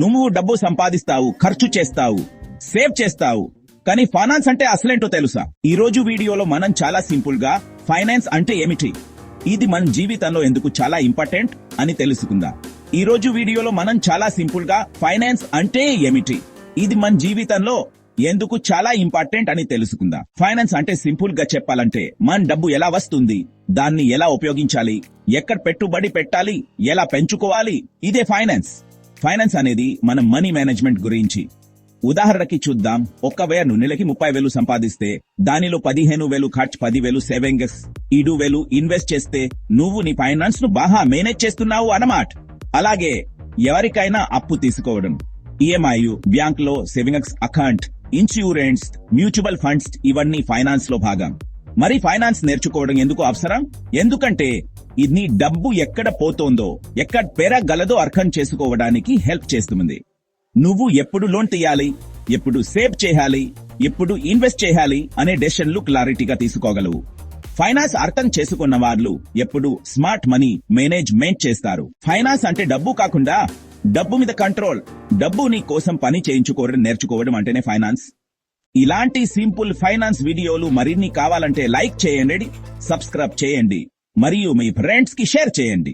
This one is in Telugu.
నువ్వు డబ్బు సంపాదిస్తావు, ఖర్చు చేస్తావు, సేవ్ చేస్తావు. కానీ ఫైనాన్స్ అంటే అసలేంటో తెలుసా? ఈ రోజు వీడియోలో మనం చాలా సింపుల్ గా ఫైనాన్స్ అంటే ఏమిటి, ఇది మన జీవితంలో ఎందుకు చాలా ఇంపార్టెంట్ అని తెలుసుకుందాం. ఈ రోజు వీడియోలో మనం చాలా సింపుల్ గా ఫైనాన్స్ అంటే ఏమిటి, ఇది మన జీవితంలో ఎందుకు చాలా ఇంపార్టెంట్ అని తెలుసుకుందాం. ఫైనాన్స్ అంటే సింపుల్ గా చెప్పాలంటే మన డబ్బు ఎలా వస్తుంది, దాన్ని ఎలా ఉపయోగించాలి, ఎక్కడ పెట్టుబడి పెట్టాలి, ఎలా పెంచుకోవాలి, ఇదే ఫైనాన్స్. ఫైనాన్స్ అనేది మన మనీ మేనేజ్మెంట్ గురించి. ఉదాహరణకి చూద్దాం. ఒకవేళ నెలకి 30,000 సంపాదిస్తే దానిలో 15,000 ఖర్చు, 10,000 సేవింగ్స్, 7,000 ఇన్వెస్ట్ చేస్తే నువ్వు నీ ఫైనాన్స్ ను బాగా మేనేజ్ చేస్తున్నావు అన్నమాట. అలాగే ఎవరికైనా అప్పు తీసుకోవడం, ఈఎంఐ, బ్యాంక్ లో savings account, insurance, mutual funds, ఇవన్నీ ఫైనాన్స్ లో భాగం. మరి ఫైనాన్స్ నేర్చుకోవడం ఎందుకు అవసరం? ఎందుకంటే ఇది నీ డబ్బు ఎక్కడ పోతోందో, ఎక్కడ పెరగలదో అర్థం చేసుకోవడానికి హెల్ప్ చేస్తుంది. నువ్వు ఎప్పుడు లోన్ తీయాలి, ఎప్పుడు సేవ్ చేయాలి, ఎప్పుడు ఇన్వెస్ట్ చేయాలి అనే డెసిషన్లు క్లారిటీగా తీసుకోగలవు. ఫైనాన్స్ అర్థం చేసుకున్న వాళ్ళు ఎప్పుడు స్మార్ట్ మనీ మేనేజ్మెంట్ చేస్తారు. ఫైనాన్స్ అంటే డబ్బు కాకుండా డబ్బు మీద కంట్రోల్, డబ్బు నీ కోసం పని చేయించుకోవడం నేర్చుకోవడం అంటేనే ఫైనాన్స్. ఇలాంటి సింపుల్ ఫైనాన్స్ వీడియోలు మరిన్ని కావాలంటే లైక్ చేయండి, సబ్స్క్రైబ్ చేయండి మరియు మీ ఫ్రెండ్స్ కి షేర్ చేయండి.